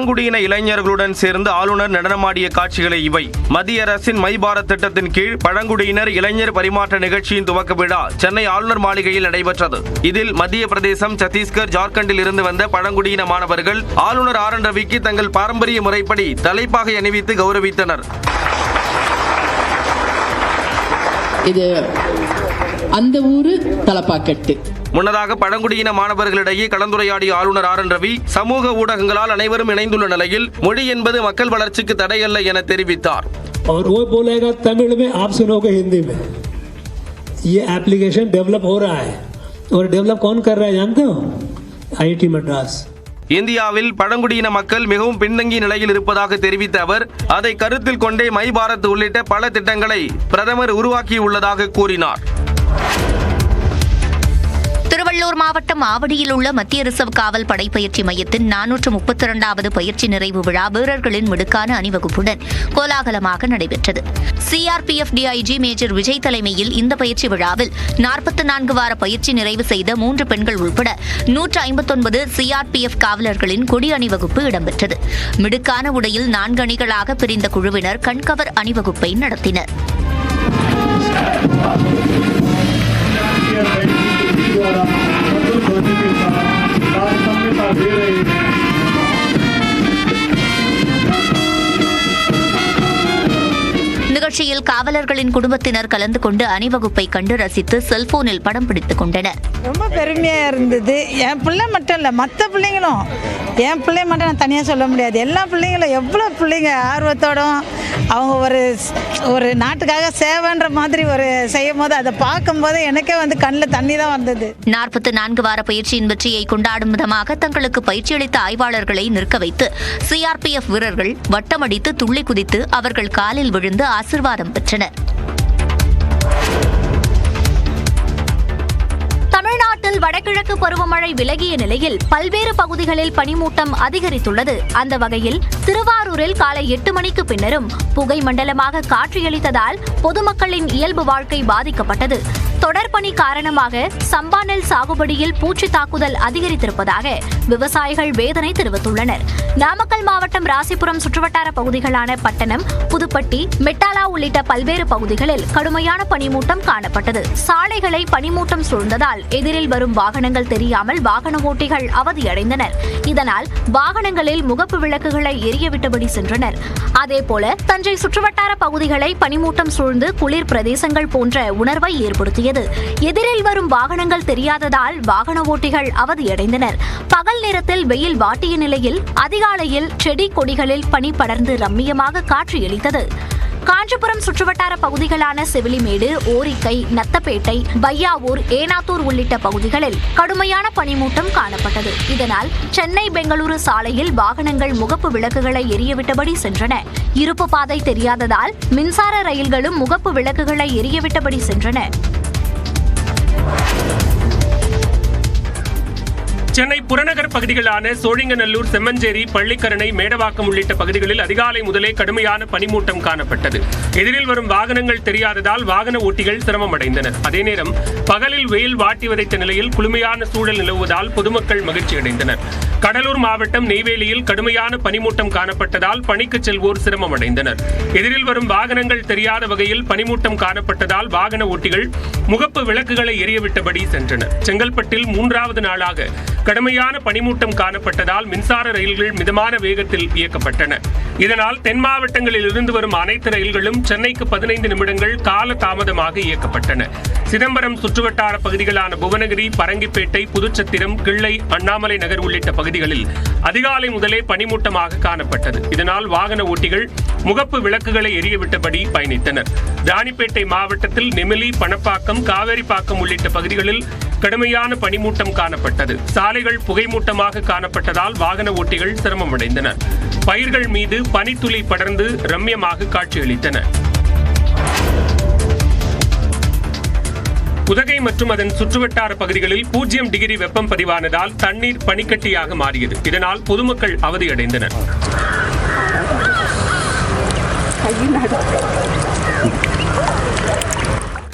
பழங்குடியின இளைஞர்களுடன் சேர்ந்து ஆளுநர் நடனமாடிய காட்சிகளை இவை. மத்திய அரசின் மை பாரத் திட்டத்தின் கீழ் பழங்குடியினர் இளைஞர் பரிமாற்ற நிகழ்ச்சியின் துவக்க விழா சென்னை ஆளுநர் மாளிகையில் நடைபெற்றது. இதில் மத்திய பிரதேசம், சத்தீஸ்கர், ஜார்க்கண்டில் இருந்து வந்த பழங்குடியின மாணவர்கள் ஆளுநர் ஆர் என் ரவிக்கு தங்கள் பாரம்பரிய முறைப்படி தலைப்பாகை அணிவித்து கௌரவித்தனர். இது அந்த ஊரு தலப்பாக்கட்டு. முன்னதாக பழங்குடியின மாணவர்களிடையே கலந்துரையாடிய ஆளுநர் ஆர் என் ரவி சமூக ஊடகங்களால் அனைவரும் இணைந்துள்ள நிலையில் மொழி என்பது மக்கள் வளர்ச்சிக்கு தடையல்ல என தெரிவித்தார். और वो बोलेगा तमिल में, आप सुनोगे हिंदी में. ये एप्लीकेशन डेवलप हो रहा है और डेवलप कौन कर रहा है जानते हो? IIT मद्रास. இந்தியாவில் பழங்குடியின மக்கள் மிகவும் பின்தங்கிய நிலையில் இருப்பதாக தெரிவித்த அவர் அதை கருத்தில் கொண்டே மை பாரத் உள்ளிட்ட பல திட்டங்களை பிரதமர் உருவாக்கியுள்ளதாக கூறினார். திருவள்ளூர் மாவட்டம் ஆவடியில் உள்ள மத்திய ரிசர்வ் காவல் படை பயிற்சி மையத்தின் 432வது பயிற்சி நிறைவு விழா வீரர்களின் மிடுக்கான அணிவகுப்புடன் கோலாகலமாக நடைபெற்றது. சிஆர்பிஎஃப் டிஐஜி மேஜர் விஜய் தலைமையில் இந்த பயிற்சி விழாவில் 44 வார பயிற்சி நிறைவு செய்த 3 பெண்கள் உட்பட 159 சிஆர்பிஎஃப் காவலர்களின் கொடி அணிவகுப்பு இடம்பெற்றது. மிடுக்கான உடையில் 4 அணிகளாக பிரிந்த குழுவினர் கண்கவர் அணிவகுப்பை நடத்தினர். நிகழ்ச்சியில் காவலர்களின் குடும்பத்தினர் கலந்து கொண்டு அணிவகுப்பை கண்டு ரசித்து செல்போனில் படம் பிடித்துக் கொண்டனர். ரொம்ப பெருமையா இருந்தது. என் பிள்ளை மட்டும் இல்லை, மற்ற பிள்ளைங்களும், என் பிள்ளை மட்டும் நான் தனியாக சொல்ல முடியாது. எல்லா பிள்ளைங்களும் எவ்வளோ பிள்ளைங்க ஆர்வத்தோடும் அவங்க ஒரு நாட்டுக்காக சேவைன்ற மாதிரி ஒரு செய்யும் போது அதை பார்க்கும் போது எனக்கே கண்ணில் தண்ணி தான் வந்தது. 44 வார பயிற்சியின் வெற்றியை கொண்டாடும் விதமாக தங்களுக்கு பயிற்சி அளித்த ஆய்வாளர்களை நிற்க வைத்து சிஆர்பிஎஃப் வீரர்கள் வட்டமடித்து துள்ளி குதித்து அவர்கள் காலில் விழுந்து ஆசீர்வாதம் பெற்றனர். தமிழ்நாட்டில் வடகிழக்கு பருவமழை விலகிய நிலையில் பல்வேறு பகுதிகளில் பனிமூட்டம் அதிகரித்துள்ளது. அந்த வகையில் திருவாரூரில் காலை 8 மணிக்கு பின்னரும் புகை மண்டலமாக காட்சியளித்ததால் பொதுமக்களின் இயல்பு வாழ்க்கை பாதிக்கப்பட்டது. தொடர் பனி காரணமாக சம்பா நெல் சாகுபடியில் பூச்சி தாக்குதல் அதிகரித்திருப்பதாக விவசாயிகள் வேதனை தெரிவித்துள்ளனர். நாமக்கல் மாவட்டம் ராசிபுரம் சுற்றுவட்டார பகுதிகளான பட்டணம், புதுப்பட்டி, மெட்டாலா உள்ளிட்ட பல்வேறு பகுதிகளில் கடுமையான பனிமூட்டம் காணப்பட்டது. சாலைகளை பனிமூட்டம் சூழ்ந்ததால் எதிரில் வரும் வாகனங்கள் தெரியாமல் வாகன ஓட்டிகள் அவதியடைந்தனர். இதனால் வாகனங்களில் முகப்பு விளக்குகளை எரியவிட்டபடி சென்றனர். அதேபோல தஞ்சை சுற்றுவட்டார பகுதிகளை பனிமூட்டம் சூழ்ந்து குளிர் பிரதேசங்கள் போன்ற உணர்வை ஏற்படுத்தியது. எதிரில் வரும் வாகனங்கள் தெரியாததால் வாகன ஓட்டிகள் அவதியடைந்தனர். பகல் நேரத்தில் வெயில் வாட்டிய நிலையில் அதிகாலையில் செடி கொடிகளில் பனி படர்ந்து ரம்மியமாக காட்சியளித்தது. காஞ்சிபுரம் சுற்றுவட்டார பகுதிகளான செவிலிமேடு, ஓரிக்கை, நத்தப்பேட்டை, பையாவூர், ஏனாத்தூர் உள்ளிட்ட பகுதிகளில் கடுமையான பனிமூட்டம் காணப்பட்டது. இதனால் சென்னை பெங்களூரு சாலையில் வாகனங்கள் முகப்பு விளக்குகளை எரியவிட்டபடி சென்றன. இருப்பு பாதை தெரியாததால் மின்சார ரயில்களும் முகப்பு விளக்குகளை எரியவிட்டபடி சென்றன. சென்னை புறநகர் பகுதிகளான சோழிங்கநல்லூர், செம்மஞ்சேரி, பள்ளிக்கரணை, மேடவாக்கம் உள்ளிட்ட பகுதிகளில் அதிகாலை முதலே கடுமையான பனிமூட்டம் காணப்பட்டது. எதிரில் வரும் வாகனங்கள் தெரியாததால் வாகன ஓட்டிகள் சிரமமடைந்தனர். அதே நேரம் பகலில் வெயில் வாட்டி வதைத்த நிலையில் குளுமையான சூழல் நிலவுவதால் பொதுமக்கள் மகிழ்ச்சியடைந்தனர். கடலூர் மாவட்டம் நெய்வேலியில் கடுமையான பனிமூட்டம் காணப்பட்டதால் பணிக்கு செல்வோர் சிரமமடைந்தனர். எதிரில் வரும் வாகனங்கள் தெரியாத வகையில் பனிமூட்டம் காணப்பட்டதால் வாகன ஓட்டிகள் முகப்பு விளக்குகளை எரியவிட்டபடி சென்றனர். செங்கல்பட்டில் 3வது நாளாக கடுமையான பனிமூட்டம் காணப்பட்டதால் மின்சார ரயில்கள் மிதமான வேகத்தில் இயக்கப்பட்டன. இதனால் தென் மாவட்டங்களில் இருந்து வரும் அனைத்து ரயில்களும் சென்னைக்கு 15 நிமிடங்கள் கால தாமதமாக இயக்கப்பட்டன. சிதம்பரம் சுற்றுவட்டார பகுதிகளான புவனகிரி, பரங்கிப்பேட்டை, புதுச்சத்திரம், கிள்ளை, அண்ணாமலை நகர் உள்ளிட்ட பகுதிகளில் அதிகாலை முதலே பனிமூட்டமாக காணப்பட்டது. இதனால் வாகன ஓட்டிகள் முகப்பு விளக்குகளை எரியவிட்டபடி பயணித்தனர். ராணிப்பேட்டை மாவட்டத்தில் நெமிலி, பணப்பாக்கம், காவேரிப்பாக்கம் உள்ளிட்ட பகுதிகளில் கடுமையான பனிமூட்டம் காணப்பட்டது. சாலைகள் புகைமூட்டமாக காணப்பட்டதால் வாகன ஓட்டிகள் சிரமமடைந்தனர். பயிர்கள் மீது பனித்துளி படர்ந்து ரம்யமாக காட்சியளித்தன. உதகை மற்றும் அதன் சுற்றுவட்டார பகுதிகளில் 0 டிகிரி வெப்பம் பதிவானதால் தண்ணீர் பனிக்கட்டியாக மாறியது. இதனால் பொதுமக்கள் அவதியடைந்தனர்.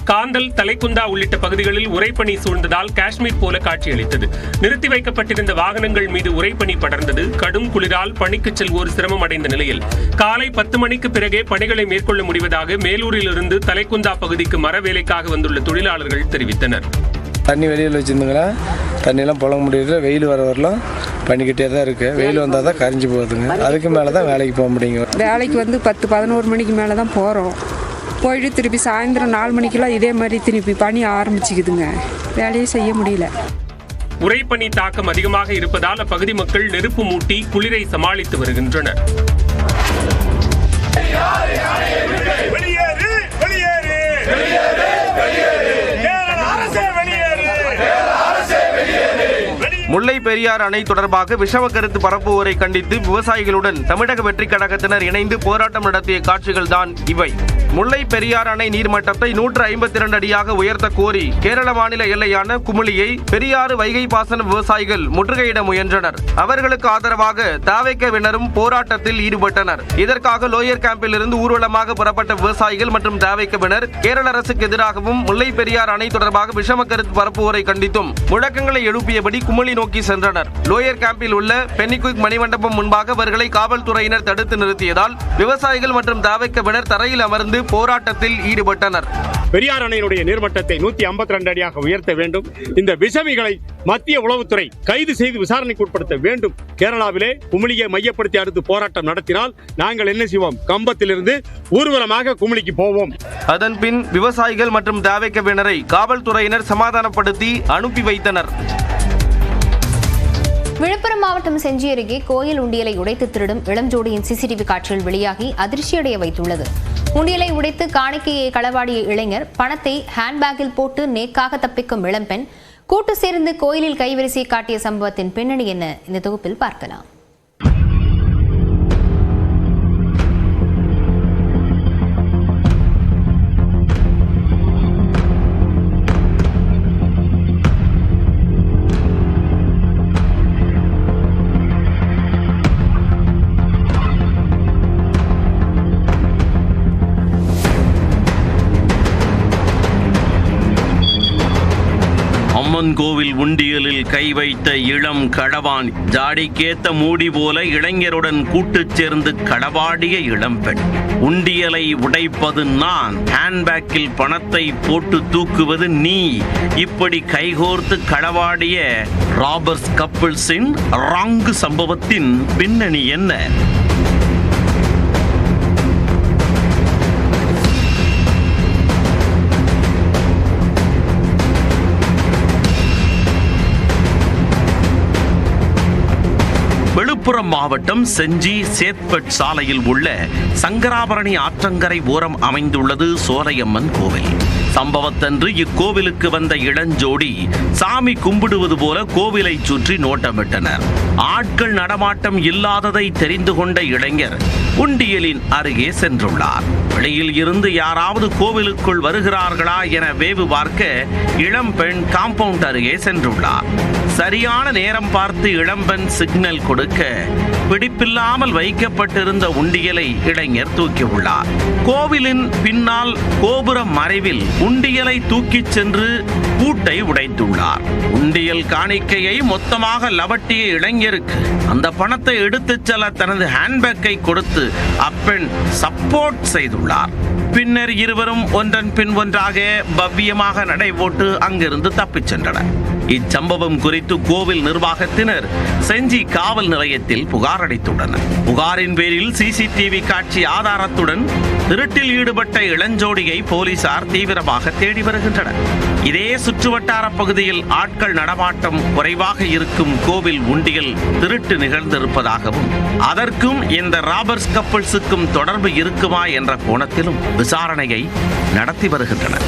காந்தல், தலைக்குந்தா உள்ளிட்ட பகுதிகளில் உறைபனி சூழ்ந்ததால் காஷ்மீர் போல காட்சியளித்தது. நிறுத்தி வைக்கப்பட்டிருந்த வாகனங்கள் மீது உறைபனி படர்ந்தது. கடும் குளிரால் பணிக்கு செல்வோர் சிரமம் அடைந்த நிலையில் காலை 10 மணிக்கு பிறகே பணிகளை மேற்கொள்ள முடிவதாக மேலூரில் இருந்து தலைக்குந்தா பகுதிக்கு மர வேலைக்காக வந்துள்ள தொழிலாளர்கள் தெரிவித்தனர். தண்ணி வெளியில் வச்சுருந்துங்களா, தண்ணியெல்லாம் புழங்க முடியல. வெயில் வர வரலாம் பண்ணிக்கிட்டே தான் இருக்குது. வெயில் வந்தால் தான் கரைஞ்சி போகுதுங்க. அதுக்கு மேலே தான் வேலைக்கு போக முடியுங்க. வேலைக்கு வந்து 10-11 மணிக்கு மேலே தான் போகிறோம். போயிட்டு திருப்பி சாயந்தரம் 4 மணிக்கெல்லாம் இதே மாதிரி திருப்பி பணி ஆரம்பிச்சுக்குதுங்க. வேலையே செய்ய முடியல. உறைபனி தாக்கம் அதிகமாக இருப்பதால் அப்பகுதி மக்கள் நெருப்பு மூட்டி குளிரை சமாளித்து வருகின்றனர். முல்லை பெரியாறு அணை தொடர்பாக விஷம கருத்து பரப்புவோரை கண்டித்து விவசாயிகளுடன் தமிழக வெற்றிக் கழகத்தினர் இணைந்து போராட்டம் நடத்திய காட்சிகள் தான் இவை. முல்லை பெரியாறு அணை நீர்மட்டத்தை 152 அடியாக உயர்த்த கோரி கேரள மாநில எல்லையான குமுளியை பெரியாறு வைகை பாசன விவசாயிகள் முற்றுகையிட முயன்றனர். அவர்களுக்கு ஆதரவாக தாவேக்கவினரும் போராட்டத்தில் ஈடுபட்டனர். இதற்காக லோயர் கேம்பில் இருந்து ஊர்வலமாக புறப்பட்ட விவசாயிகள் மற்றும் தாவேக்கவினர் கேரள அரசுக்கு எதிராகவும் முல்லை பெரியாறு அணை தொடர்பாக விஷம கருத்து பரப்புவோரை கண்டித்தும் முழக்கங்களை எழுப்பியபடி குமுளி நோக்கி சென்றனர். லோயர் கேம்பில் உள்ள பென்னிகுயிக் மணிமண்டபம் முன்பாக அவர்களை காவல்துறையினர் தடுத்து நிறுத்தியதால் விவசாயிகள் மற்றும் தாவேக்கவினர் தரையில் அமர்ந்து போராட்டத்தில் ஈடுபட்டனர். பெரியார் அணையினுடைய நீர்மட்டத்தை 152 அடியாக உயர்த்த வேண்டும். இந்த விஷமிகளை மத்திய உளவுத்துறை கைது செய்து விசாரணைக்கு உட்படுத்த வேண்டும். கேரளாவிலே குமுளியை மையப்படுத்தி அடுத்து போராட்டம் நடத்தினால் நாங்கள் என்ன செய்வோம்? கம்பத்திலிருந்து ஊர்வலமாக குமுளிக்கு போவோம். அதன் பின் விவசாயிகள் மற்றும் தாவேக்கவினரை காவல்துறையினர் சமாதானப்படுத்தி அனுப்பி வைத்தனர். விழுப்புரம் மாவட்டம் செஞ்சி அருகே கோயில் உண்டியலை உடைத்து திருடும் இளஞ்சோடியின் சிசிடிவி காட்சிகள் வெளியாகி அதிர்ச்சியடைய வைத்துள்ளது. உண்டியலை உடைத்து காணிக்கையை களவாடிய இளைஞர் பணத்தை ஹேண்ட்பேக்கில் போட்டு நேக்காக தப்பிக்கும் இளம்பெண் கூட்டு சேர்ந்து கோயிலில் கைவரிசை காட்டிய சம்பவத்தின் பின்னணி என்ன? இந்த தொகுப்பில் பார்க்கலாம். அம்மன் கோவில் உண்டியலில் கை வைத்த இளம் களவான், ஜாடிக்கேத்த மூடி போல இளைஞருடன் கூட்டுச் சேர்ந்து களவாடிய இளம்பெண். உண்டியலை உடைப்பது நான், ஹேண்ட்பேக்கில் பணத்தை போட்டு தூக்குவது நீ. இப்படி கைகோர்த்து களவாடிய ராபர்ஸ் கப்பிள்ஸின் ராங்கு சம்பவத்தின் பின்னணி என்ன? விழுப்புரம் மாவட்டம் செஞ்சி சேத்பட் சாலையில் உள்ள சங்கராபரணி ஆற்றங்கரை ஓரம் அமைந்துள்ளது சோலையம்மன் கோவில். சம்பவத்தன்று இக்கோவிலுக்கு வந்த இளஞ்சோடி சாமி கும்பிடுவது போல கோவிலை சுற்றி நோட்டமிட்டனர். ஆட்கள் நடமாட்டம் இல்லாததை தெரிந்து கொண்ட இளைஞர் உண்டியலின் அருகே சென்றுள்ளார். வெளியில் இருந்து யாராவது கோவிலுக்குள் வருகிறார்களா என வேவு பார்க்க இளம்பெண் காம்பவுண்ட் அருகே சென்றுள்ளார். சரியான நேரம் பார்த்து இளம்பெண் சிக்னல் கொடுக்க பிடிப்பில்லாமல் வைக்கப்பட்டிருந்த உண்டியலை இளைஞர் தூக்கியுள்ளார். கோவிலின் பின்னால் கோபுர மறைவில் உண்டியலை தூக்கிச் சென்று பூட்டை உடைத்துள்ளார். உண்டியல் காணிக்கையை மொத்தமாக லவட்டிய இளைஞருக்கு அந்த பணத்தை எடுத்துச் செல்ல தனது ஹேண்ட்பேக்கை கொடுத்து அப்பெண் சப்போர்ட் செய்துள்ளார். பின்னர் இருவரும் ஒன்றன் பின் ஒன்றாக பவ்யமாக நடைபோட்டு அங்கிருந்து தப்பிச் சென்றனர். இச்சம்பவம் குறித்து கோவில் நிர்வாகத்தினர் செஞ்சி காவல் நிலையத்தில் புகார் அளித்துள்ளனர். புகாரின் பேரில் சிசிடிவி காட்சி ஆதாரத்துடன் திருட்டில் ஈடுபட்ட இளஞ்சோடியை போலீசார் தீவிரமாக தேடி வருகின்றனர். இதே சுற்றுவட்டார பகுதியில் ஆட்கள் நடமாட்டம் குறைவாக இருக்கும் கோவில் உண்டியல் திருட்டு நிகழ்ந்திருப்பதாகவும் அதற்கும் இந்த ராபர்ஸ் கப்பிள்ஸுக்கும் தொடர்பு இருக்குமா என்ற கோணத்திலும் விசாரணையை நடத்தி வருகின்றனர்.